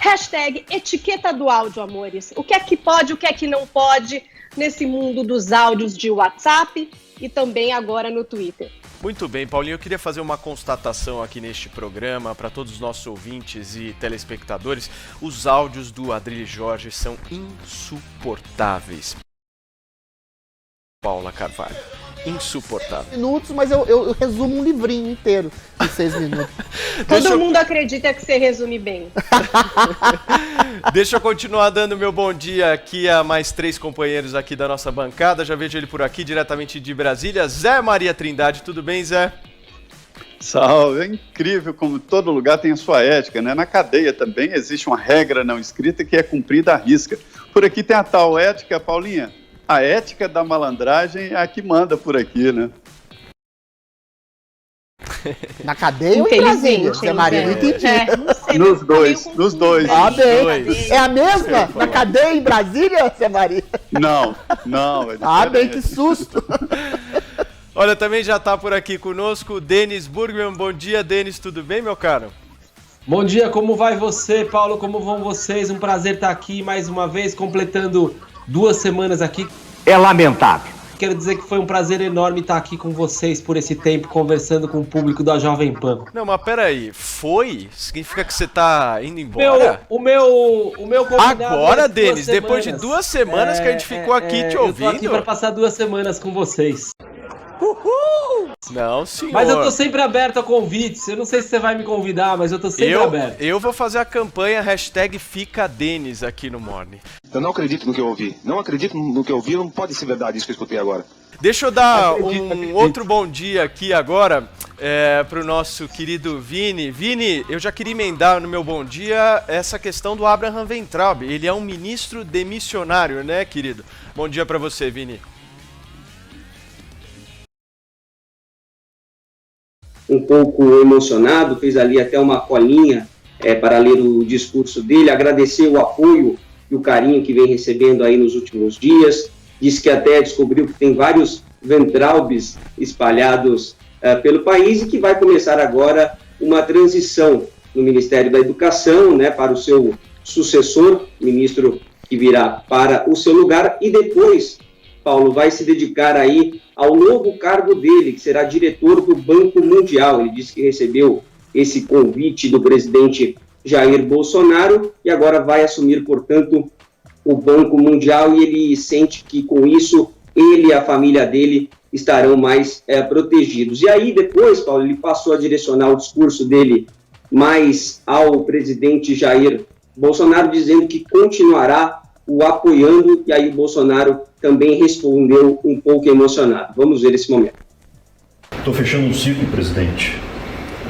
Hashtag etiqueta do áudio, amores. O que é que pode, o que é que não pode nesse mundo dos áudios de WhatsApp e também agora no Twitter. Muito bem, Paulinho, eu queria fazer uma constatação aqui neste programa para todos os nossos ouvintes e telespectadores. Os áudios do Adrilles Jorge são insuportáveis. Paula Carvalho, insuportável. Minutos, mas eu resumo um livrinho inteiro em 6 minutos. Todo mundo acredita que você resume bem. Deixa eu continuar dando meu bom dia aqui a mais 3 companheiros aqui da nossa bancada. Já vejo ele por aqui, diretamente de Brasília. Zé Maria Trindade, tudo bem, Zé? Salve, é incrível como todo lugar tem a sua ética, né? Na cadeia também existe uma regra não escrita que é cumprida à risca. Por aqui tem a tal ética, Paulinha. A ética da malandragem é a que manda por aqui, né? Na cadeia ou em Brasília, Zé Maria? Não entendi. Nos dois. Ah, bem. É a mesma? Na cadeia em Brasília, Zé Maria? Não. Ah, bem, que susto. Olha, também já está por aqui conosco o Denis Burgman. Bom dia, Denis, tudo bem, meu caro? Bom dia, como vai você, Paulo? Como vão vocês? Um prazer estar aqui mais uma vez, completando 2 semanas aqui. É lamentável. Quero dizer que foi um prazer enorme estar aqui com vocês por esse tempo, conversando com o público da Jovem Pan. Não, mas peraí, foi? Significa que você tá indo embora? O meu convidado... Agora, Denis, depois de 2 semanas que a gente ficou aqui te ouvindo... Eu tô aqui pra passar 2 semanas com vocês. Uhul! Não, senhor. Mas eu tô sempre aberto a convites. Eu não sei se você vai me convidar, mas eu tô sempre aberto. Eu vou fazer a campanha #FicaDenis aqui no Morning. Eu não acredito no que eu ouvi. Não acredito no que eu ouvi. Não pode ser verdade isso que eu escutei agora. Deixa eu dar outro bom dia aqui agora pro nosso querido Vini. Vini, eu já queria emendar no meu bom dia essa questão do Abraham Weintraub. Ele é um ministro demissionário, né, querido? Bom dia pra você, Vini. Um pouco emocionado, fez ali até uma colinha para ler o discurso dele, agradeceu o apoio e o carinho que vem recebendo aí nos últimos dias, disse que até descobriu que tem vários Weintraubs espalhados pelo país e que vai começar agora uma transição no Ministério da Educação, né, para o seu sucessor, ministro que virá para o seu lugar, e depois, Paulo, vai se dedicar aí ao novo cargo dele, que será diretor do Banco Mundial. Ele disse que recebeu esse convite do presidente Jair Bolsonaro e agora vai assumir, portanto, o Banco Mundial, e ele sente que com isso ele e a família dele estarão mais protegidos. E aí depois, Paulo, ele passou a direcionar o discurso dele mais ao presidente Jair Bolsonaro, dizendo que continuará o apoiando, e aí o Bolsonaro também respondeu um pouco emocionado. Vamos ver esse momento. Estou fechando um ciclo, presidente,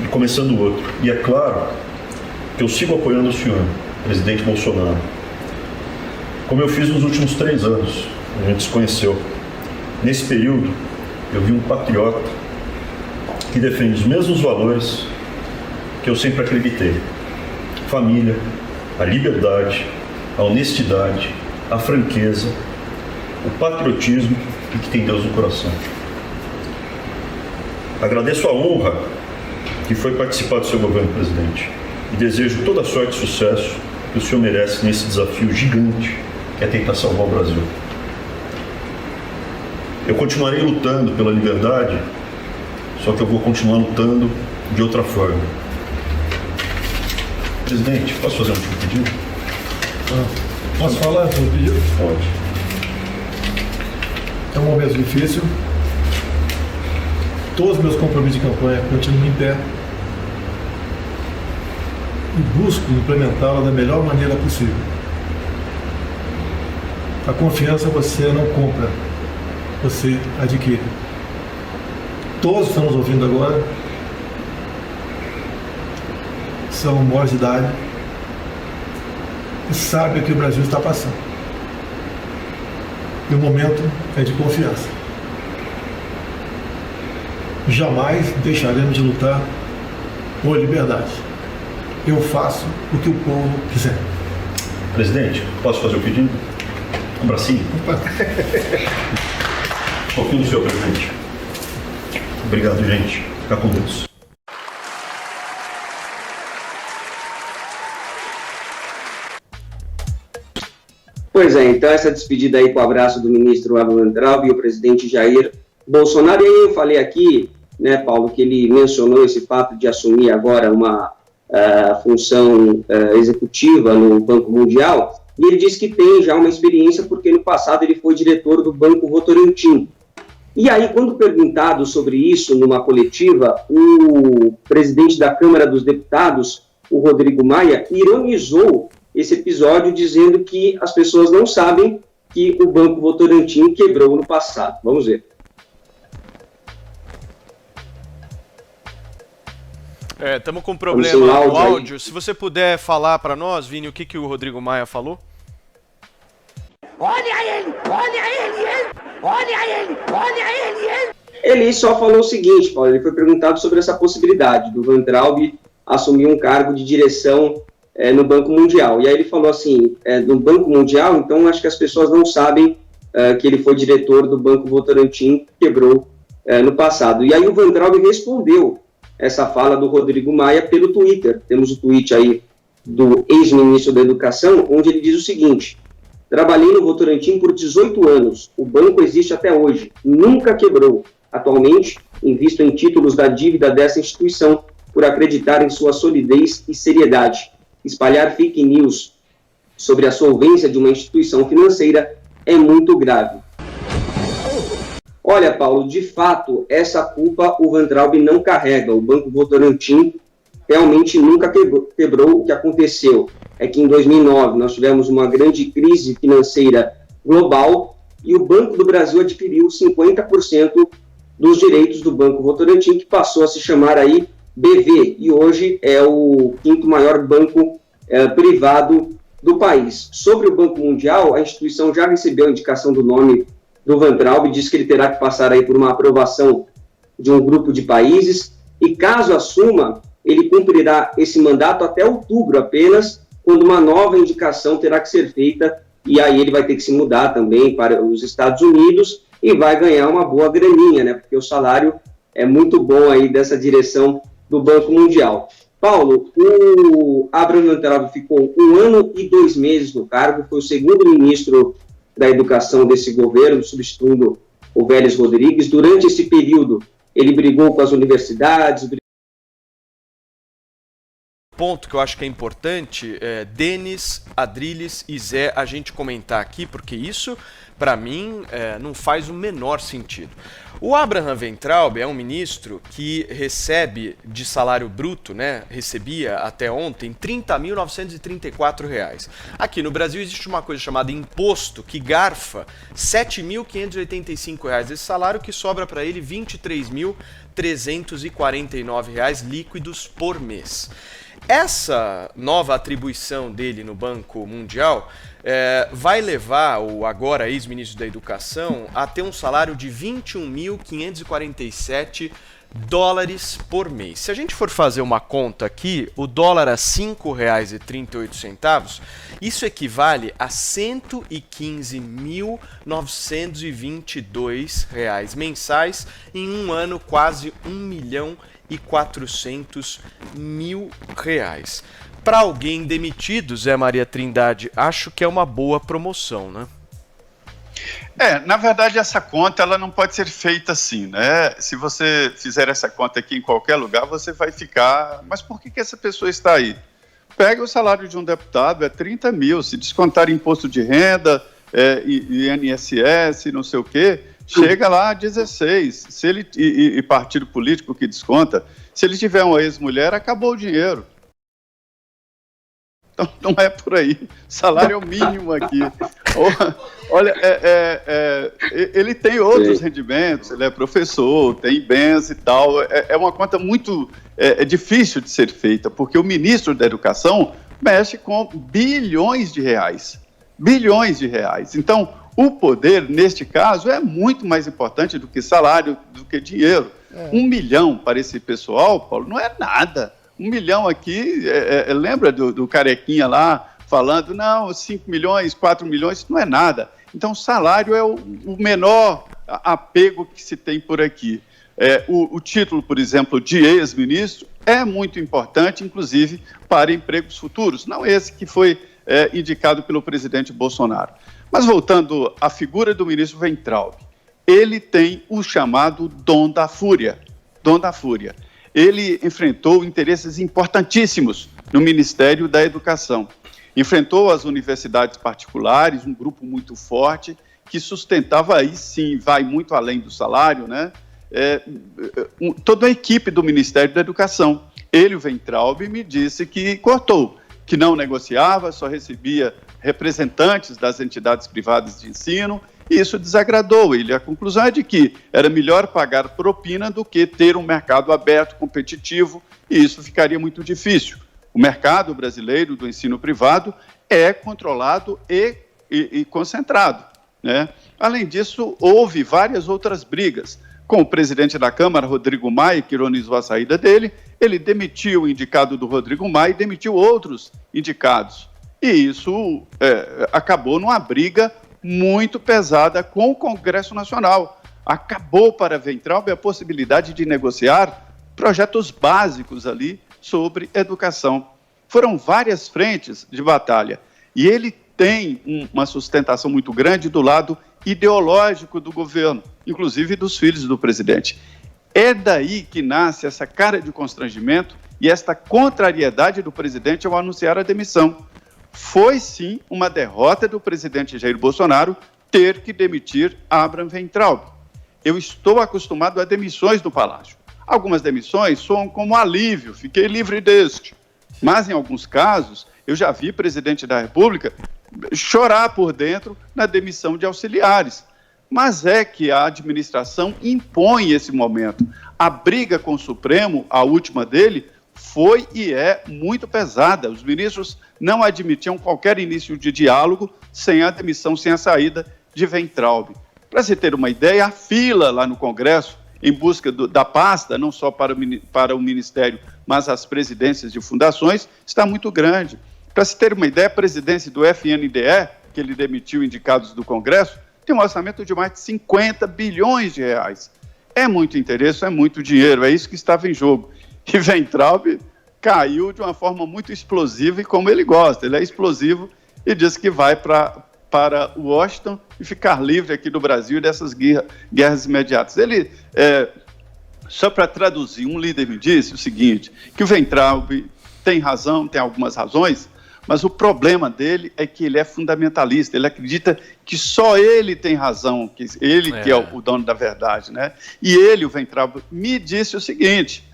e começando outro. E é claro que eu sigo apoiando o senhor, presidente Bolsonaro. Como eu fiz nos últimos 3 anos, a gente se conheceu. Nesse período, eu vi um patriota que defende os mesmos valores que eu sempre acreditei. Família, a liberdade, a honestidade, a franqueza, o patriotismo e que tem Deus no coração. Agradeço a honra que foi participar do seu governo, presidente, e desejo toda a sorte e sucesso que o senhor merece nesse desafio gigante que é tentar salvar o Brasil. Eu continuarei lutando pela liberdade, só que eu vou continuar lutando de outra forma. Presidente, posso fazer um último pedido? Posso falar um pedido? Pode. É um momento difícil. Todos os meus compromissos de campanha continuam em pé. E busco implementá-la da melhor maneira possível. A confiança você não compra, você adquire. Todos que estamos ouvindo agora são maiores de idade e sabem o que o Brasil está passando. E o momento é de confiança. Jamais deixaremos de lutar por liberdade. Eu faço o que o povo quiser. Presidente, posso fazer o pedido? Um bracinho? Confio no senhor, presidente. Obrigado, gente. Fica com Deus. Pois é, então essa despedida aí com o abraço do ministro Abraham Weintraub e o presidente Jair Bolsonaro. E aí eu falei aqui, né, Paulo, que ele mencionou esse fato de assumir agora uma função executiva no Banco Mundial, e ele disse que tem já uma experiência porque no passado ele foi diretor do Banco Votorantim. E aí, quando perguntado sobre isso numa coletiva, o presidente da Câmara dos Deputados, o Rodrigo Maia, ironizou esse episódio dizendo que as pessoas não sabem que o Banco Votorantim quebrou no passado. Vamos ver. Estamos com um problema no áudio. Se você puder falar para nós, Vini, o que o Rodrigo Maia falou? Olha ele! Olha ele! Olha ele! Olha ele! Ele só falou o seguinte, Paulo, ele foi perguntado sobre essa possibilidade do Weintraub assumir um cargo de direção no Banco Mundial. E aí ele falou assim, no Banco Mundial, então acho que as pessoas não sabem que ele foi diretor do Banco Votorantim, que quebrou no passado. E aí o Weintraub respondeu essa fala do Rodrigo Maia pelo Twitter. Temos o tweet aí do ex-ministro da Educação, onde ele diz o seguinte: trabalhei no Votorantim por 18 anos, o banco existe até hoje, nunca quebrou. Atualmente, invisto em títulos da dívida dessa instituição por acreditar em sua solidez e seriedade. Espalhar fake news sobre a solvência de uma instituição financeira é muito grave. Olha, Paulo, de fato, essa culpa o Weintraub não carrega. O Banco Votorantim realmente nunca quebrou. O que aconteceu é que em 2009 nós tivemos uma grande crise financeira global e o Banco do Brasil adquiriu 50% dos direitos do Banco Votorantim, que passou a se chamar aí BV, e hoje é o quinto maior banco privado do país. Sobre o Banco Mundial, a instituição já recebeu a indicação do nome do Weintraub, diz que ele terá que passar aí por uma aprovação de um grupo de países, e caso assuma, ele cumprirá esse mandato até outubro apenas, quando uma nova indicação terá que ser feita, e aí ele vai ter que se mudar também para os Estados Unidos e vai ganhar uma boa graninha, né? Porque o salário é muito bom aí dessa direção do Banco Mundial. Paulo, o Abraham Weintraub ficou 1 ano e 2 meses no cargo, foi o segundo ministro da Educação desse governo, substituindo o Vélez Rodrigues. Durante esse período, ele brigou com as universidades. Ponto que eu acho que é importante, Denis, Adriles e Zé, a gente comentar aqui, porque isso, para mim, não faz o menor sentido. O Abraham Weintraub é um ministro que recebe de salário bruto, né, recebia até ontem, R$ 30.934. Aqui no Brasil existe uma coisa chamada imposto, que garfa R$ 7.585. Esse salário que sobra para ele R$ 23.349 líquidos por mês. Essa nova atribuição dele no Banco Mundial vai levar o agora ex-ministro da Educação a ter um salário de $21.547 por mês. Se a gente for fazer uma conta aqui, o dólar a R$ 5,38, isso equivale a R$ 115.922 mensais em um ano, quase R$1.400.000. Para alguém demitido, Zé Maria Trindade, acho que é uma boa promoção, né? Na verdade, essa conta ela não pode ser feita assim, né? Se você fizer essa conta aqui em qualquer lugar, você vai ficar... Mas por que essa pessoa está aí? Pega o salário de um deputado, é 30 mil, se descontar imposto de renda, INSS, não sei o quê, chega lá a 16. Se ele, e partido político que desconta, se ele tiver uma ex-mulher, acabou o dinheiro. Então, não é por aí. Salário é o mínimo aqui. Olha, ele tem outros rendimentos, ele é professor, tem bens e tal. É uma conta muito difícil de ser feita, porque o ministro da Educação mexe com bilhões de reais. Bilhões de reais. Então, o poder, neste caso, é muito mais importante do que salário, do que dinheiro. 1 milhão para esse pessoal, Paulo, não é nada. 1 milhão aqui, lembra do Carequinha lá falando, não, 5 milhões, 4 milhões, isso não é nada. Então, o salário é o menor apego que se tem por aqui. O título, por exemplo, de ex-ministro é muito importante, inclusive, para empregos futuros. Não esse que foi indicado pelo presidente Bolsonaro. Mas voltando à figura do ministro Weintraub, ele tem o chamado dom da fúria. Dom da fúria. Ele enfrentou interesses importantíssimos no Ministério da Educação. Enfrentou as universidades particulares, um grupo muito forte, que sustentava aí sim, vai muito além do salário, né? Toda a equipe do Ministério da Educação. Ele, o Weintraub, me disse que cortou, que não negociava, só recebia representantes das entidades privadas de ensino, e isso desagradou ele. A conclusão é de que era melhor pagar propina do que ter um mercado aberto, competitivo, e isso ficaria muito difícil. O mercado brasileiro do ensino privado é controlado e concentrado, né? Além disso, houve várias outras brigas. Com o presidente da Câmara, Rodrigo Maia, que ironizou a saída dele, ele demitiu o indicado do Rodrigo Maia e demitiu outros indicados. E isso acabou numa briga muito pesada com o Congresso Nacional. Acabou para Weintraub a possibilidade de negociar projetos básicos ali sobre educação. Foram várias frentes de batalha. E ele tem uma sustentação muito grande do lado ideológico do governo, inclusive dos filhos do presidente. É daí que nasce essa cara de constrangimento e esta contrariedade do presidente ao anunciar a demissão. Foi, sim, uma derrota do presidente Jair Bolsonaro ter que demitir Abraham Weintraub. Eu estou acostumado a demissões do Palácio. Algumas demissões soam como alívio, fiquei livre deste. Mas, em alguns casos, eu já vi presidente da República chorar por dentro na demissão de auxiliares. Mas é que a administração impõe esse momento. A briga com o Supremo, a última dele, foi e é muito pesada. Os ministros não admitiam qualquer início de diálogo sem a demissão, sem a saída de Weintraub. Para se ter uma ideia, a fila lá no Congresso, em busca da pasta, não só para o Ministério, mas as presidências de fundações, está muito grande. Para se ter uma ideia, a presidência do FNDE, que ele demitiu indicados do Congresso, tem um orçamento de mais de 50 bilhões de reais. É muito interesse, é muito dinheiro, é isso que estava em jogo. E Weintraub caiu de uma forma muito explosiva e como ele gosta. Ele é explosivo e diz que vai para Washington e ficar livre aqui do Brasil e dessas guerras imediatas. Ele, só para traduzir, um líder me disse o seguinte, que o Weintraub tem razão, tem algumas razões, mas o problema dele é que ele é fundamentalista, ele acredita que só ele tem razão, que ele que é o dono da verdade, né? E ele, o Weintraub, me disse o seguinte,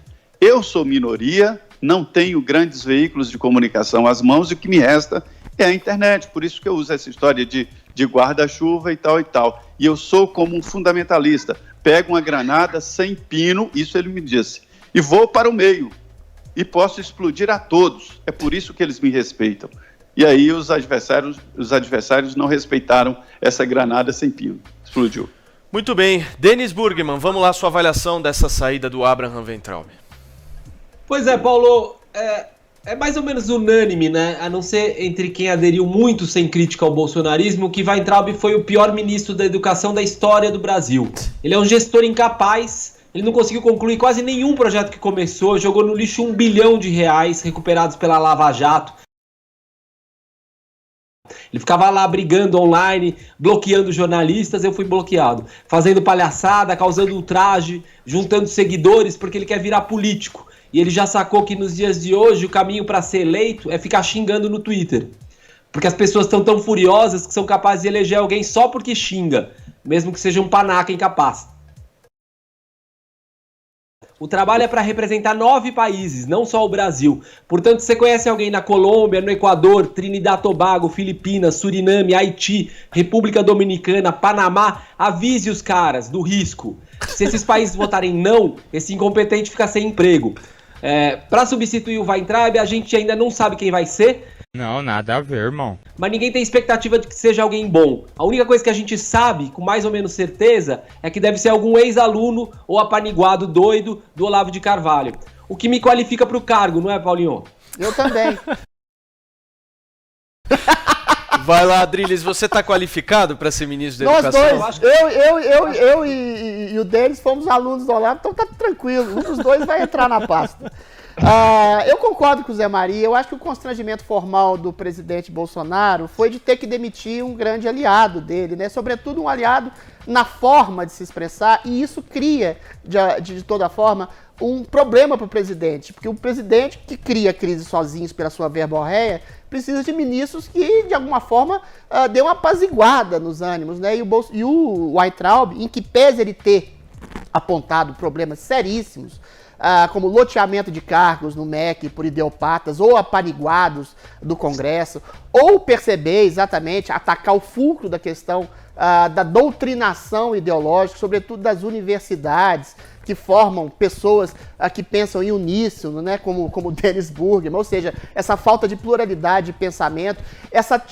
eu sou minoria, não tenho grandes veículos de comunicação às mãos, e o que me resta é a internet, por isso que eu uso essa história de guarda-chuva e tal e tal. E eu sou como um fundamentalista, pego uma granada sem pino, isso ele me disse, e vou para o meio, e posso explodir a todos, é por isso que eles me respeitam. E aí os adversários não respeitaram essa granada sem pino, explodiu. Muito bem, Denis Burgman, vamos lá, sua avaliação dessa saída do Abraham Weintraub. Pois é, Paulo, é mais ou menos unânime, né? A não ser entre quem aderiu muito sem crítica ao bolsonarismo, que Weintraub foi o pior ministro da educação da história do Brasil. Ele é um gestor incapaz, ele não conseguiu concluir quase nenhum projeto que começou, jogou no lixo R$1 bilhão recuperados pela Lava Jato. Ele ficava lá brigando online, bloqueando jornalistas, eu fui bloqueado. Fazendo palhaçada, causando ultraje, juntando seguidores porque ele quer virar político. E ele já sacou que nos dias de hoje o caminho para ser eleito é ficar xingando no Twitter. Porque as pessoas estão tão furiosas que são capazes de eleger alguém só porque xinga, mesmo que seja um panaca incapaz. O trabalho é para representar 9 países, não só o Brasil. Portanto, se você conhece alguém na Colômbia, no Equador, Trinidad e Tobago, Filipinas, Suriname, Haiti, República Dominicana, Panamá, avise os caras do risco. Se esses países votarem não, esse incompetente fica sem emprego. Para substituir o Weintraub, a gente ainda não sabe quem vai ser. Não, nada a ver, irmão. Mas ninguém tem expectativa de que seja alguém bom. A única coisa que a gente sabe, com mais ou menos certeza, é que deve ser algum ex-aluno ou apaniguado doido do Olavo de Carvalho. O que me qualifica para o cargo, não é, Paulinho? Eu também. Vai lá, Adriles, você tá qualificado para ser ministro da Nós Educação? dois, eu e o deles fomos alunos do Olavo, então tá tranquilo, um dos dois vai entrar na pasta. Eu concordo com o Zé Maria, eu acho que o constrangimento formal do presidente Bolsonaro foi de ter que demitir um grande aliado dele, né? Sobretudo um aliado na forma de se expressar, e isso cria, de toda forma, um problema para o presidente, porque o presidente que cria crise sozinho pela sua verborréia precisa de ministros que, de alguma forma, dê uma apaziguada nos ânimos, né? E o Weintraub, em que pese ele ter apontado problemas seríssimos, como loteamento de cargos no MEC por ideopatas ou apaniguados do Congresso, ou perceber exatamente, atacar o fulcro da questão da doutrinação ideológica, sobretudo das universidades, que formam pessoas que pensam em uníssono, né, como Dennis Burgman, ou seja, essa falta de pluralidade de pensamento,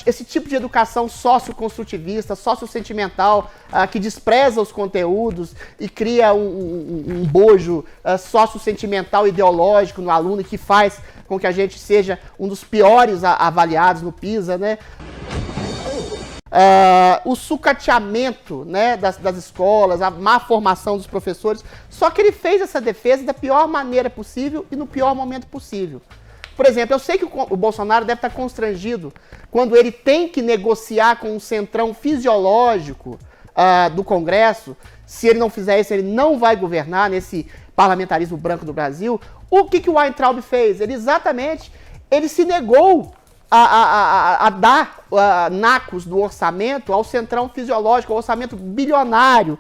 esse tipo de educação socioconstrutivista, sociosentimental, que despreza os conteúdos e cria um bojo sociosentimental ideológico no aluno e que faz com que a gente seja um dos piores avaliados no PISA, né? O sucateamento, né, das escolas, a má formação dos professores, só que ele fez essa defesa da pior maneira possível e no pior momento possível. Por exemplo, eu sei que o Bolsonaro deve estar constrangido quando ele tem que negociar com um centrão fisiológico do Congresso. Se ele não fizer isso, ele não vai governar nesse parlamentarismo branco do Brasil. O que o Weintraub fez? Ele se negou a dar nacos do orçamento ao centrão fisiológico, ao orçamento bilionário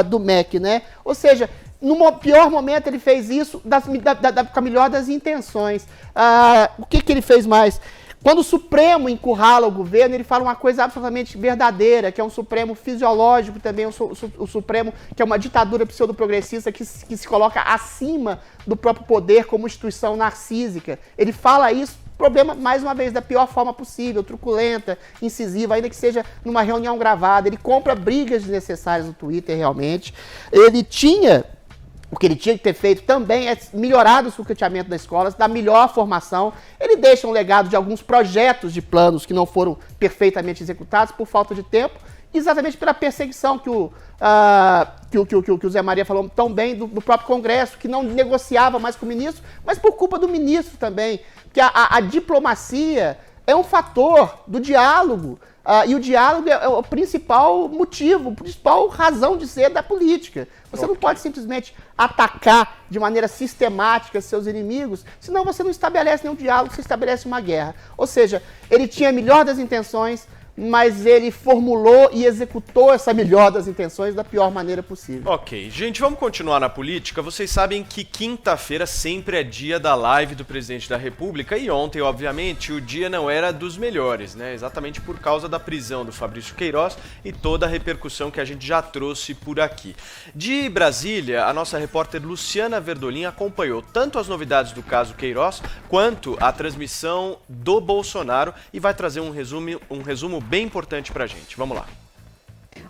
do MEC, né? Ou seja, no pior momento ele fez isso com a melhor das intenções. O que ele fez mais? Quando o Supremo encurrala o governo, ele fala uma coisa absolutamente verdadeira, que é um Supremo fisiológico também, o Supremo que é uma ditadura pseudo-progressista que se coloca acima do próprio poder como instituição narcísica. Ele fala isso, problema, mais uma vez, da pior forma possível, truculenta, incisiva, ainda que seja numa reunião gravada. Ele compra brigas desnecessárias no Twitter, realmente. O que ele tinha que ter feito também é melhorar o sucateamento das escolas, dar melhor formação. Ele deixa um legado de alguns projetos de planos que não foram perfeitamente executados por falta de tempo, exatamente pela perseguição que o Zé Maria falou tão bem do próprio Congresso, que não negociava mais com o ministro, mas por culpa do ministro também, que a diplomacia é um fator do diálogo, e o diálogo é o principal motivo, a principal razão de ser da política. Você não pode simplesmente atacar de maneira sistemática seus inimigos, senão você não estabelece nenhum diálogo, você estabelece uma guerra. Ou seja, ele tinha a melhor das intenções, mas ele formulou e executou essa melhor das intenções da pior maneira possível. Ok, gente, vamos continuar na política. Vocês sabem que quinta-feira sempre é dia da live do presidente da República e ontem, obviamente, o dia não era dos melhores, né? Exatamente por causa da prisão do Fabrício Queiroz e toda a repercussão que a gente já trouxe por aqui. De Brasília, a nossa repórter Luciana Verdolim acompanhou tanto as novidades do caso Queiroz quanto a transmissão do Bolsonaro e vai trazer um resumo bem importante pra gente. Vamos lá.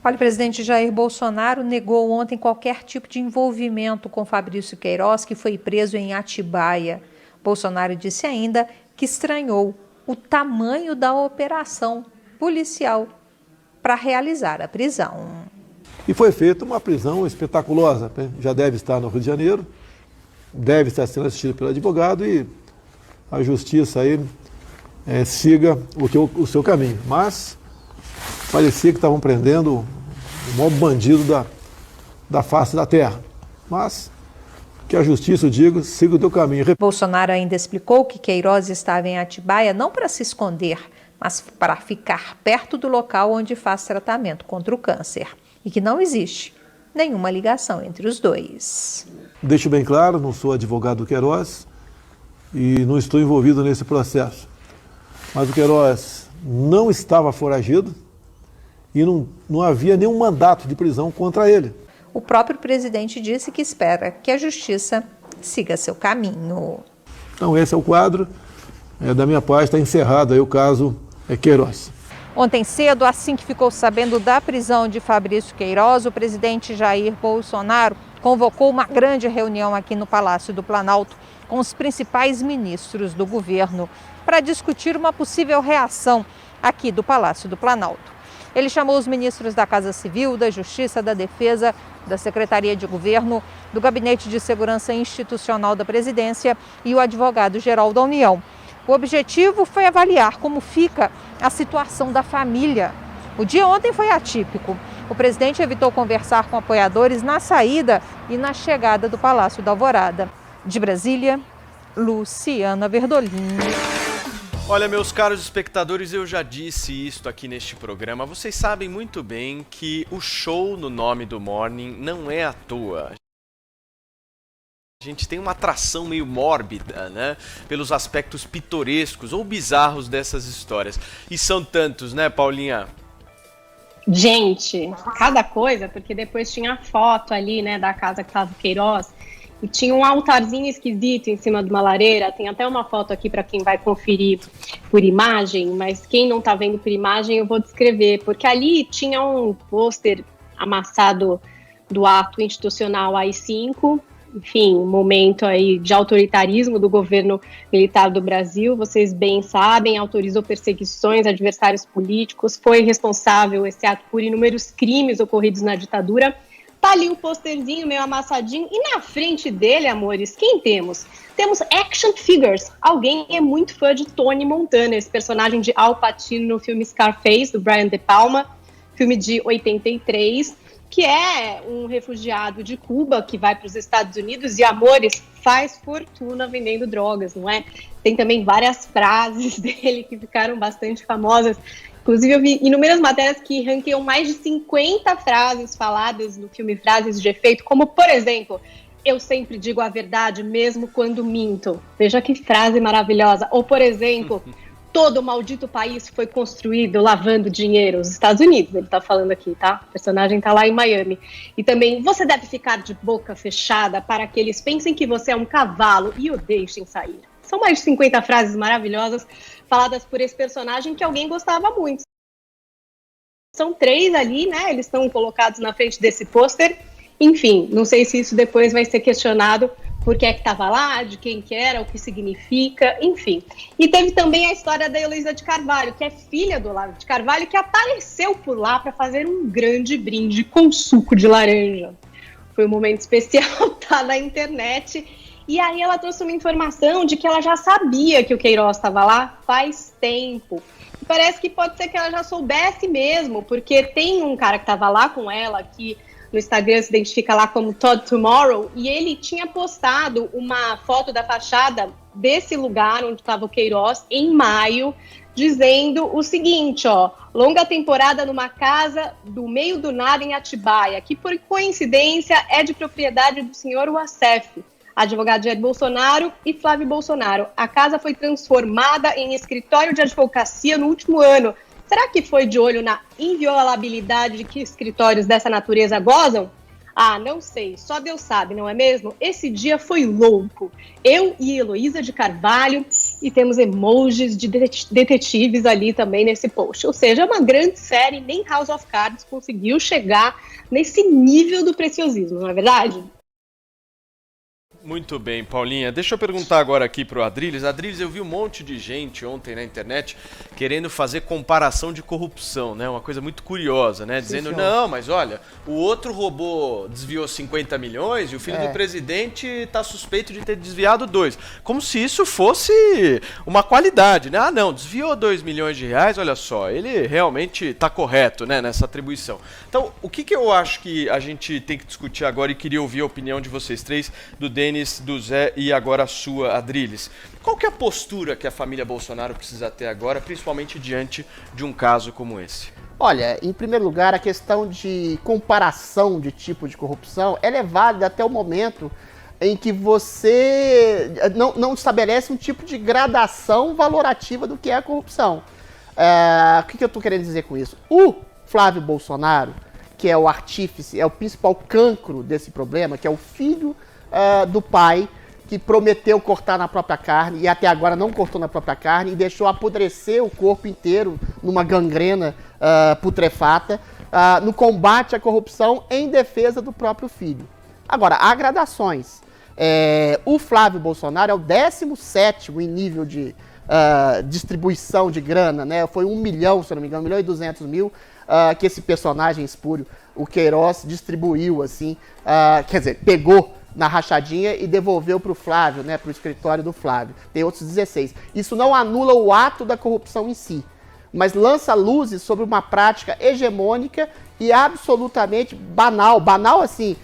Olha, o presidente Jair Bolsonaro negou ontem qualquer tipo de envolvimento com Fabrício Queiroz, que foi preso em Atibaia. Bolsonaro disse ainda que estranhou o tamanho da operação policial para realizar a prisão. E foi feita uma prisão espetaculosa, né? Já deve estar no Rio de Janeiro, deve estar sendo assistido pelo advogado e a justiça aí siga o seu caminho. Mas parecia que estavam prendendo o maior bandido da face da terra. Mas que a justiça, eu digo, siga o teu caminho. Bolsonaro ainda explicou que Queiroz estava em Atibaia não para se esconder, mas para ficar perto do local onde faz tratamento contra o câncer. E que não existe nenhuma ligação entre os dois. Deixo bem claro, não sou advogado do Queiroz e não estou envolvido nesse processo. Mas o Queiroz não estava foragido e não havia nenhum mandato de prisão contra ele. O próprio presidente disse que espera que a justiça siga seu caminho. Então esse é o quadro. Da minha parte está encerrado aí o caso Queiroz. Ontem cedo, assim que ficou sabendo da prisão de Fabrício Queiroz, o presidente Jair Bolsonaro convocou uma grande reunião aqui no Palácio do Planalto com os principais ministros do governo para discutir uma possível reação aqui do Palácio do Planalto. Ele chamou os ministros da Casa Civil, da Justiça, da Defesa, da Secretaria de Governo, do Gabinete de Segurança Institucional da Presidência e o advogado-geral da União. O objetivo foi avaliar como fica a situação da família. O dia ontem foi atípico. O presidente evitou conversar com apoiadores na saída e na chegada do Palácio da Alvorada. De Brasília, Luciana Verdolin. Olha, meus caros espectadores, eu já disse isto aqui neste programa. Vocês sabem muito bem que o show no Nome do Morning não é à toa. A gente tem uma atração meio mórbida, né? Pelos aspectos pitorescos ou bizarros dessas histórias. E são tantos, né, Paulinha? Gente, cada coisa, porque depois tinha a foto ali, né, da casa que estava o Queiroz. E tinha um altarzinho esquisito em cima de uma lareira. Tem até uma foto aqui para quem vai conferir por imagem, mas quem não está vendo por imagem eu vou descrever, porque ali tinha um pôster amassado do ato institucional AI-5, enfim, um momento aí de autoritarismo do governo militar do Brasil. Vocês bem sabem, autorizou perseguições a adversários políticos, foi responsável esse ato por inúmeros crimes ocorridos na ditadura. Tá ali o posterzinho meio amassadinho. E na frente dele, amores, quem temos? Temos action figures. Alguém é muito fã de Tony Montana, esse personagem de Al Pacino no filme Scarface, do Brian De Palma, filme de 83, que é um refugiado de Cuba que vai para os Estados Unidos e, amores, faz fortuna vendendo drogas, não é? Tem também várias frases dele que ficaram bastante famosas. Inclusive, eu vi inúmeras matérias que ranqueiam mais de 50 frases faladas no filme Frases de Efeito, como, por exemplo, eu sempre digo a verdade mesmo quando minto. Veja que frase maravilhosa. Ou, por exemplo, todo o maldito país foi construído lavando dinheiro. Os Estados Unidos, ele tá falando aqui, tá? O personagem tá lá em Miami. E também, você deve ficar de boca fechada para que eles pensem que você é um cavalo e o deixem sair. São mais de 50 frases maravilhosas faladas por esse personagem que alguém gostava muito. São 3 ali, né? Eles estão colocados na frente desse pôster. Enfim, não sei se isso depois vai ser questionado por que é que estava lá, de quem que era, o que significa, enfim. E teve também a história da Heloísa de Carvalho, que é filha do Olavo de Carvalho, que apareceu por lá para fazer um grande brinde com suco de laranja. Foi um momento especial, tá na internet. E aí ela trouxe uma informação de que ela já sabia que o Queiroz estava lá faz tempo. E parece que pode ser que ela já soubesse mesmo, porque tem um cara que estava lá com ela, que no Instagram se identifica lá como Todd Tomorrow, e ele tinha postado uma foto da fachada desse lugar onde estava o Queiroz em maio, dizendo o seguinte, ó, longa temporada numa casa do meio do nada em Atibaia, que por coincidência é de propriedade do senhor Wassef, advogado de Jair Bolsonaro e Flávio Bolsonaro. A casa foi transformada em escritório de advocacia no último ano. Será que foi de olho na inviolabilidade que escritórios dessa natureza gozam? Ah, não sei, só Deus sabe, não é mesmo? Esse dia foi louco. Eu e Heloísa de Carvalho, e temos emojis de detetives ali também nesse post. Ou seja, é uma grande série, nem House of Cards conseguiu chegar nesse nível do preciosismo, não é verdade? Muito bem, Paulinha. Deixa eu perguntar agora aqui pro Adriles. Adriles, eu vi um monte de gente ontem na internet querendo fazer comparação de corrupção, né? Uma coisa muito curiosa, né? Dizendo, sim, não, mas olha, o outro robô desviou 50 milhões e o filho do presidente está suspeito de ter desviado 2. Como se isso fosse uma qualidade, né? Ah, não, desviou 2 milhões de reais, olha só, ele realmente está correto, né, nessa atribuição. Então, o que eu acho que a gente tem que discutir agora e queria ouvir a opinião de vocês três, do Denis, do Zé e agora a sua, Adriles. Qual que é a postura que a família Bolsonaro precisa ter agora, principalmente diante de um caso como esse? Olha, em primeiro lugar, a questão de comparação de tipo de corrupção, ela é válida até o momento em que você não estabelece um tipo de gradação valorativa do que é a corrupção. O que eu estou querendo dizer com isso? O Flávio Bolsonaro, que é o artífice, é o principal cancro desse problema, que é o filho do pai, que prometeu cortar na própria carne e até agora não cortou na própria carne e deixou apodrecer o corpo inteiro numa gangrena putrefata no combate à corrupção em defesa do próprio filho. Agora, há gradações. O Flávio Bolsonaro é o 17º em nível de distribuição de grana, né? Foi 1 milhão, se eu não me engano, 1.200.000, que esse personagem espúrio, o Queiroz, distribuiu, assim, quer dizer, pegou na rachadinha e devolveu para o Flávio, né, para o escritório do Flávio. Tem outros 16. Isso não anula o ato da corrupção em si, mas lança luzes sobre uma prática hegemônica e absolutamente banal assim,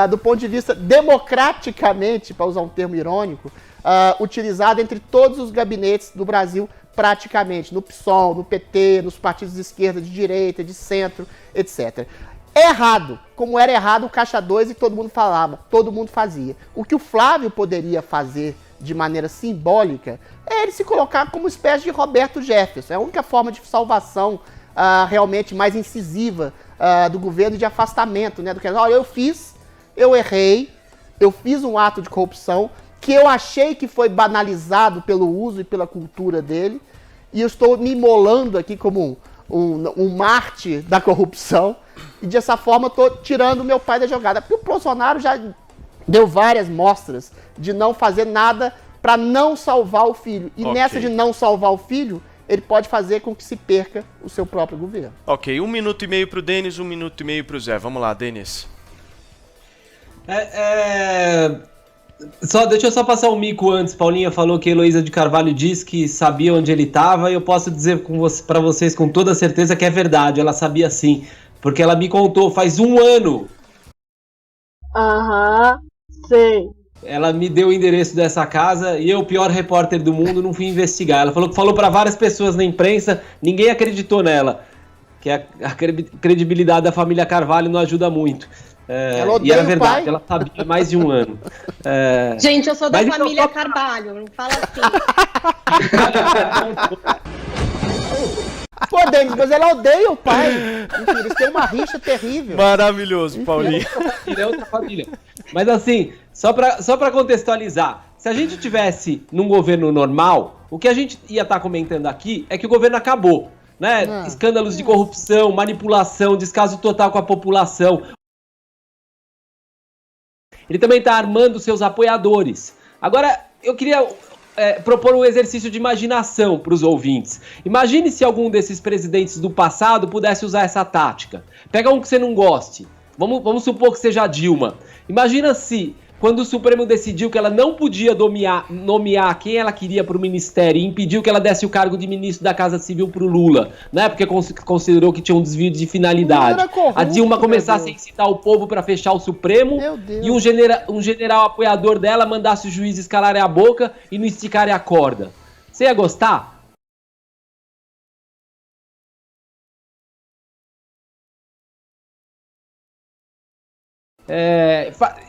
do ponto de vista democraticamente, para usar um termo irônico, utilizado entre todos os gabinetes do Brasil, praticamente, no PSOL, no PT, nos partidos de esquerda, de direita, de centro, etc. É errado, como era errado o Caixa 2 e todo mundo falava, todo mundo fazia. O que o Flávio poderia fazer de maneira simbólica é ele se colocar como uma espécie de Roberto Jefferson. É a única forma de salvação realmente mais incisiva do governo e de afastamento, né? Do que, olha, eu errei, eu fiz um ato de corrupção que eu achei que foi banalizado pelo uso e pela cultura dele, e eu estou me imolando aqui como um mártir da corrupção, e dessa forma estou tirando o meu pai da jogada. Porque o Bolsonaro já deu várias mostras de não fazer nada para não salvar o filho. E nessa de não salvar o filho, ele pode fazer com que se perca o seu próprio governo. Ok, 1 minuto e meio para o Denis, 1 minuto e meio para o Zé. Vamos lá, Denis. Deixa eu só passar um mico antes. Paulinha falou que a Heloísa de Carvalho disse que sabia onde ele estava, e eu posso dizer para vocês com toda certeza que é verdade. Ela sabia sim, porque ela me contou faz 1 ano. Sei. Ela me deu o endereço dessa casa e eu, o pior repórter do mundo, não fui investigar. Ela falou que falou para várias pessoas na imprensa, ninguém acreditou nela. Que a credibilidade da família Carvalho não ajuda muito. E era verdade, ela sabia mais de 1 ano. Gente, eu sou da família Carvalho, não fala assim. Pô, Denis, mas ela odeia o pai. Enfim, eles têm uma rixa terrível. Maravilhoso, Paulinho. É outra família. Mas assim, só pra contextualizar, se a gente tivesse num governo normal, o que a gente ia estar comentando aqui é que o governo acabou, né? Escândalos de corrupção, manipulação, descaso total com a população. Ele também está armando seus apoiadores. Agora, eu queria propor um exercício de imaginação para os ouvintes. Imagine se algum desses presidentes do passado pudesse usar essa tática. Pega um que você não goste. Vamos supor que seja a Dilma. Imagina se, quando o Supremo decidiu que ela não podia nomear quem ela queria para o ministério e impediu que ela desse o cargo de ministro da Casa Civil para o Lula, né? Porque considerou que tinha um desvio de finalidade. A Dilma começasse a incitar o povo para fechar o Supremo e um general apoiador dela mandasse os juízes calarem a boca e não esticarem a corda. Você ia gostar?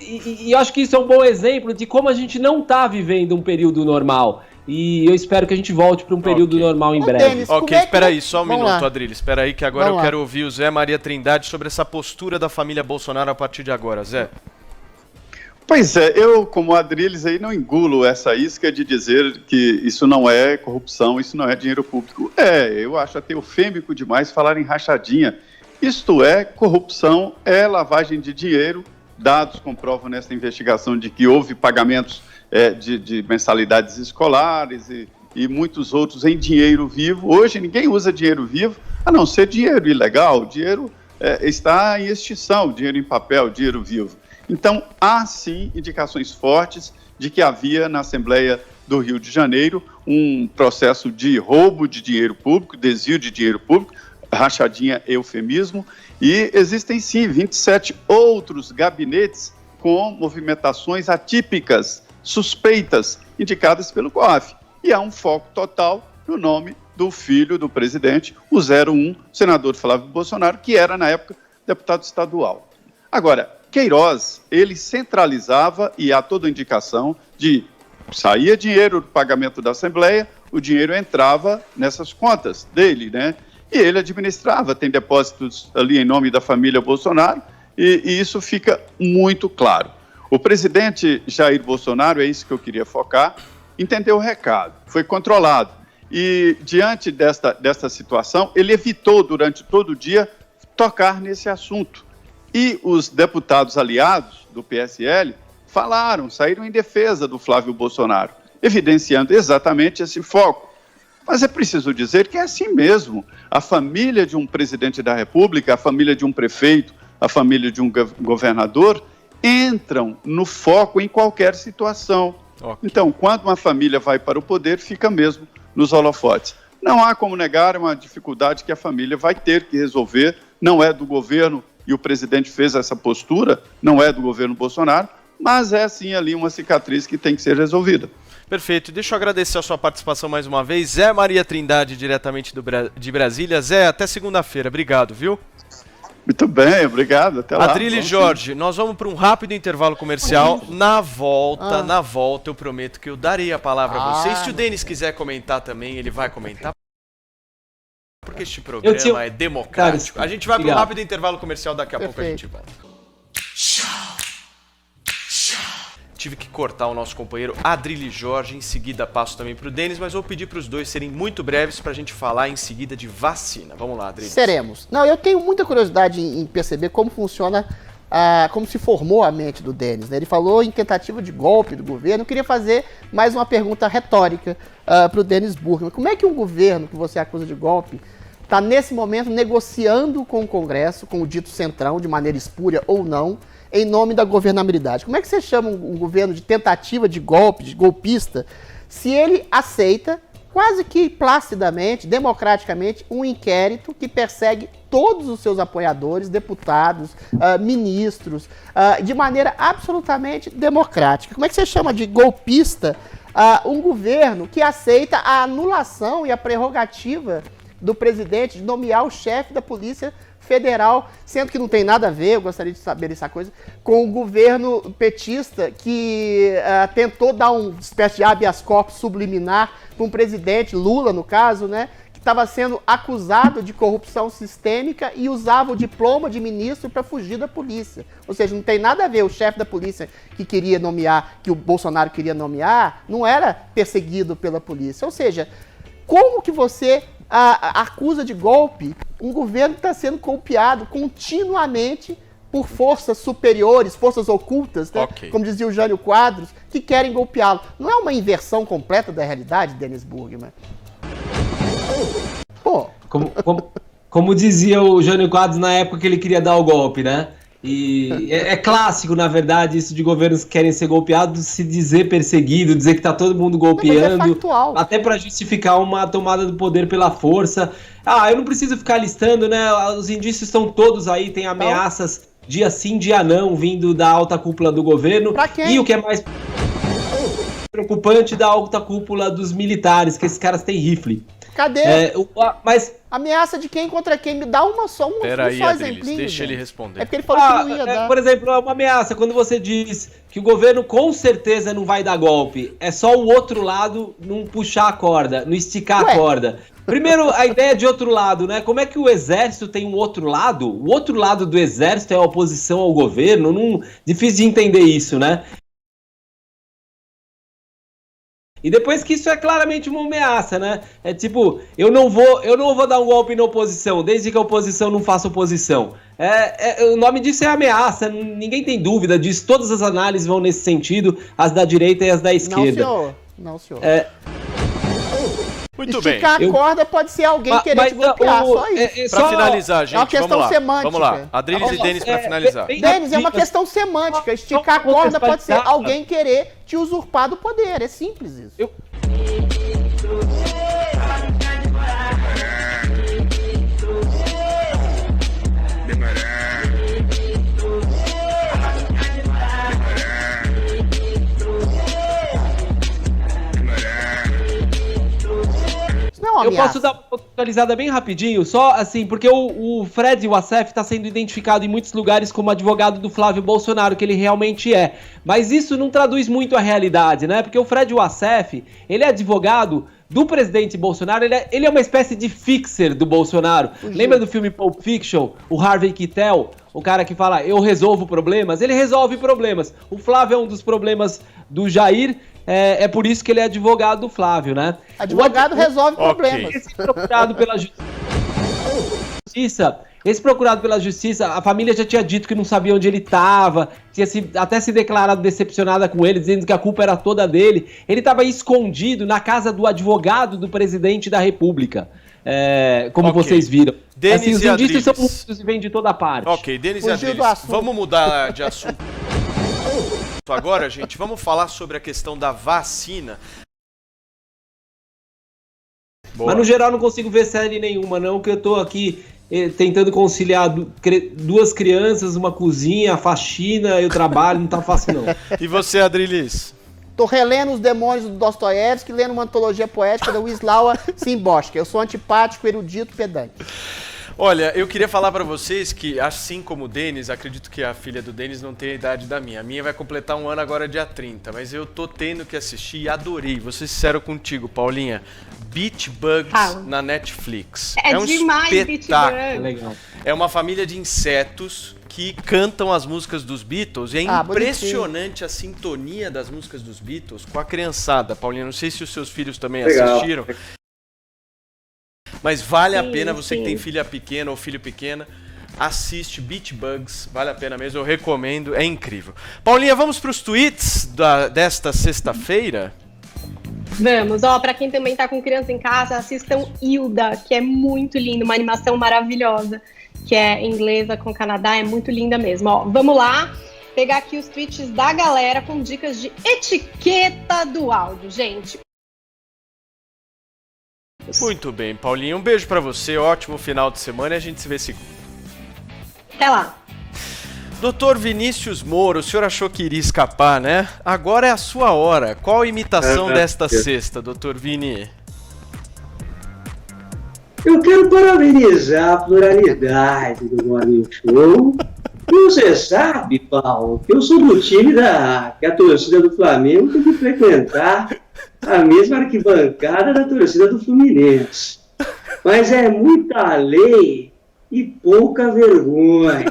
E eu acho que isso é um bom exemplo de como a gente não está vivendo um período normal. E eu espero que a gente volte para um período normal em breve. Denis, espera aí, só um minuto, Adriles. Espera aí que agora eu quero ouvir o Zé Maria Trindade sobre essa postura da família Bolsonaro a partir de agora. Zé. Pois é, eu, como Adriles, aí não engulo essa isca de dizer que isso não é corrupção, isso não é dinheiro público. Eu acho até eufêmico demais falar em rachadinha. Isto é corrupção, é lavagem de dinheiro. Dados comprovam nessa investigação de que houve pagamentos de mensalidades escolares e muitos outros em dinheiro vivo. Hoje ninguém usa dinheiro vivo, a não ser dinheiro ilegal. Dinheiro está em extinção, dinheiro em papel, dinheiro vivo. Então, há sim indicações fortes de que havia na Assembleia do Rio de Janeiro um processo de roubo de dinheiro público, desvio de dinheiro público, rachadinha eufemismo, e existem sim 27 outros gabinetes com movimentações atípicas, suspeitas, indicadas pelo COAF. E há um foco total no nome do filho do presidente, o 01, senador Flávio Bolsonaro, que era, na época, deputado estadual. Agora, Queiroz, ele centralizava, e há toda indicação de saía dinheiro do pagamento da Assembleia, o dinheiro entrava nessas contas dele, né? E ele administrava, tem depósitos ali em nome da família Bolsonaro, e isso fica muito claro. O presidente Jair Bolsonaro, é isso que eu queria focar, entendeu o recado, foi controlado. E diante desta situação, ele evitou durante todo o dia tocar nesse assunto. E os deputados aliados do PSL saíram em defesa do Flávio Bolsonaro, evidenciando exatamente esse foco. Mas é preciso dizer que é assim mesmo. A família de um presidente da República, a família de um prefeito, a família de um governador entram no foco em qualquer situação. Então, quando uma família vai para o poder, fica mesmo nos holofotes. Não há como negar uma dificuldade que a família vai ter que resolver, não é do governo, e o presidente fez essa postura, não é do governo Bolsonaro, mas é sim ali uma cicatriz que tem que ser resolvida. Perfeito. Deixa eu agradecer a sua participação mais uma vez. Zé Maria Trindade, diretamente de Brasília. Zé, até segunda-feira. Obrigado, viu? Muito bem, obrigado. Até lá. Adrilles Jorge, nós vamos para um rápido intervalo comercial. Na volta, eu prometo que eu darei a palavra a você. E se o Denis quiser comentar também, ele vai comentar. Porque este programa é democrático. A gente vai para um rápido intervalo comercial, daqui a pouco a gente volta. Tive que cortar o nosso companheiro Adrilles Jorge, em seguida passo também para o Denis, mas vou pedir para os dois serem muito breves para a gente falar em seguida de vacina. Vamos lá, Adrilles. Seremos. Não, eu tenho muita curiosidade em perceber como funciona, como se formou a mente do Denis, né? Ele falou em tentativa de golpe do governo. Eu queria fazer mais uma pergunta retórica para o Denis Burgman. Como é que um governo que você acusa de golpe está, nesse momento, negociando com o Congresso, com o dito centrão, de maneira espúria ou não, em nome da governabilidade? Como é que você chama um governo de tentativa de golpe, de golpista, se ele aceita, quase que placidamente, democraticamente, um inquérito que persegue todos os seus apoiadores, deputados, ministros, de maneira absolutamente democrática? Como é que você chama de golpista um governo que aceita a anulação e a prerrogativa do presidente de nomear o chefe da Polícia Federal, sendo que não tem nada a ver, eu gostaria de saber essa coisa, com o governo petista que tentou dar uma espécie de habeas corpus subliminar para um presidente, Lula no caso, né, que estava sendo acusado de corrupção sistêmica e usava o diploma de ministro para fugir da polícia. Ou seja, não tem nada a ver, o chefe da polícia que queria nomear, que o Bolsonaro queria nomear, não era perseguido pela polícia. Ou seja, como que você acusa de golpe um governo que está sendo golpeado continuamente por forças superiores, forças ocultas, né? Como dizia o Jânio Quadros, que querem golpeá-lo? Não é uma inversão completa da realidade, Denis Burgman? Pô. Como dizia o Jânio Quadros na época que ele queria dar o golpe, né? E é clássico, na verdade, isso de governos que querem ser golpeados, se dizer perseguido, dizer que tá todo mundo golpeando, até para justificar uma tomada do poder pela força. Eu não preciso ficar listando, né? Os indícios estão todos aí, tem ameaças dia sim, dia não, vindo da alta cúpula do governo. Pra quem? E o que é mais preocupante, da alta cúpula dos militares, que esses caras têm rifle. Cadê? Mas ameaça de quem contra quem? Me dá só exemplinho. Deixa ele responder. É porque ele falou que não ia dar. Por exemplo, uma ameaça, quando você diz que o governo com certeza não vai dar golpe, é só o outro lado não puxar a corda, não esticar a corda. Primeiro, a ideia de outro lado, né? Como é que o exército tem um outro lado? O outro lado do exército é a oposição ao governo? Difícil de entender isso, né? E depois que isso é claramente uma ameaça, né? É tipo, eu não vou dar um golpe na oposição, desde que a oposição não faça oposição. O nome disso é ameaça, ninguém tem dúvida disso, todas as análises vão nesse sentido, as da direita e as da esquerda. Não, senhor. Muito bem. Esticar a corda pode ser alguém querer te golpear, só isso. Pra finalizar, gente, é uma questão semântica. Vamos lá, Adrilles e Denis pra finalizar. Denis, é uma questão semântica. Esticar a corda pode ser alguém querer te usurpar do poder. É simples isso. Eu posso dar uma atualizada bem rapidinho, só assim, porque o Fred Wassef está sendo identificado em muitos lugares como advogado do Flávio Bolsonaro, que ele realmente é. Mas isso não traduz muito a realidade, né? Porque o Fred Wassef, ele é advogado do presidente Bolsonaro, ele é uma espécie de fixer do Bolsonaro. Lembra do filme Pulp Fiction? O Harvey Keitel, o cara que fala, eu resolvo problemas? Ele resolve problemas. O Flávio é um dos problemas do Jair. É por isso que ele é advogado do Flávio, né? Advogado resolve problemas. Procurado pela justiça. Esse procurado pela justiça, a família já tinha dito que não sabia onde ele estava, tinha até se declarado decepcionada com ele, dizendo que a culpa era toda dele. Ele estava escondido na casa do advogado do presidente da República, como vocês viram. Denis os e indícios são Adriles. muitos e vêm de toda parte. Ok, Denis e Adriles, vamos mudar de assunto. Agora, gente, vamos falar sobre a questão da vacina. Boa. Mas no geral não consigo ver série nenhuma, não, que eu tô aqui tentando conciliar duas crianças, uma cozinha, a faxina e o trabalho, não tá fácil não. E você, Adrilis? Tô relendo Os Demônios do Dostoiévski, lendo uma antologia poética da Wisława Szymborska. Eu sou antipático, erudito, pedante. Olha, eu queria falar pra vocês que, assim como o Denis, acredito que a filha do Denis não tem a idade da minha. A minha vai completar 1 ano agora, dia 30, mas eu tô tendo que assistir e adorei. Vou ser sincero contigo, Paulinha. Beach Bugs na Netflix. É um demais, espetáculo. Beach Bugs. Legal. É uma família de insetos que cantam as músicas dos Beatles. E é impressionante a sintonia das músicas dos Beatles com a criançada. Paulinha, não sei se os seus filhos também assistiram. Mas vale a pena, você que tem filha pequena ou filho pequena, assiste Beach Bugs, vale a pena mesmo, eu recomendo, é incrível. Paulinha, vamos para os tweets desta sexta-feira? Vamos, pra quem também tá com criança em casa, assistam Hilda, que é muito lindo, uma animação maravilhosa, que é inglesa com Canadá, é muito linda mesmo. Vamos lá, pegar aqui os tweets da galera com dicas de etiqueta do áudio, gente. Muito bem, Paulinha, um beijo pra você, ótimo final de semana e a gente se vê segunda. Até lá. Doutor Vinícius Moro, o senhor achou que iria escapar, né? Agora é a sua hora. Qual a imitação desta sexta, doutor Vini? Eu quero parabenizar a pluralidade do Morning Show. E você sabe, Paulo, que eu sou do time que a torcida do Flamengo tem que frequentar a mesma arquibancada da torcida do Fluminense. Mas é muita lei e pouca vergonha.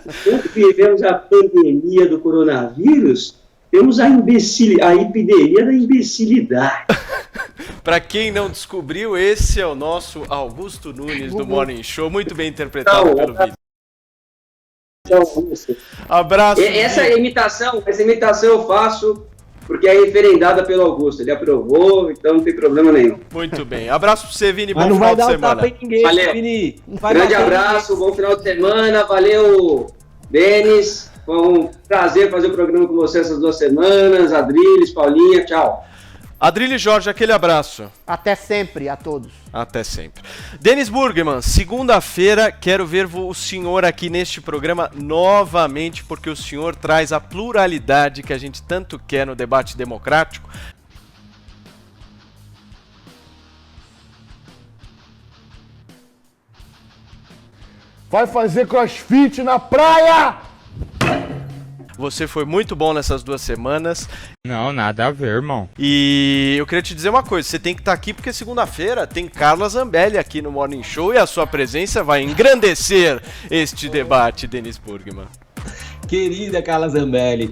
Enquanto vivemos a pandemia do coronavírus, temos a epidemia da imbecilidade. Pra quem não descobriu, esse é o nosso Augusto Nunes do Morning Show, muito bem interpretado pelo vídeo. Abraço. Essa imitação eu faço porque é referendada pelo Augusto. Ele aprovou, então não tem problema nenhum. Muito bem. Abraço pra você, Vini. Mas bom não final vai dar de semana. Tapa em ninguém, Valeu. Vini. Grande abraço, bom final de semana. Valeu, Denis. Foi um prazer fazer o programa com você essas 2 semanas. Adriles, Paulinha, tchau. Adriles Jorge, aquele abraço. Até sempre a todos. Até sempre. Denis Burgman, segunda-feira quero ver o senhor aqui neste programa novamente, porque o senhor traz a pluralidade que a gente tanto quer no debate democrático. Vai fazer crossfit na praia! Você foi muito bom nessas 2 semanas. Não, nada a ver, irmão. E eu queria te dizer uma coisa, você tem que estar aqui porque segunda-feira tem Carla Zambelli aqui no Morning Show e a sua presença vai engrandecer este debate, Denis Burgman. Querida Carla Zambelli,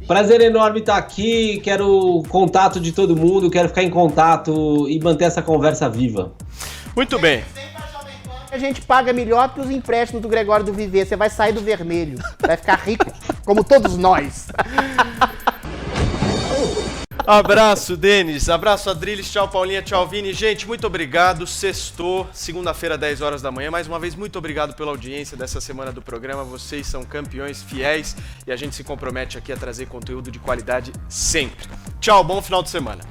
prazer enorme estar aqui, quero o contato de todo mundo, quero ficar em contato e manter essa conversa viva. Muito bem. A gente paga melhor que os empréstimos do Gregório do Viver. Você vai sair do vermelho. Vai ficar rico, como todos nós. Abraço, Denis. Abraço, Adriles. Tchau, Paulinha. Tchau, Vini. Gente, muito obrigado. Sextou, segunda-feira, 10 horas da manhã. Mais uma vez, muito obrigado pela audiência dessa semana do programa. Vocês são campeões fiéis e a gente se compromete aqui a trazer conteúdo de qualidade sempre. Tchau, bom final de semana.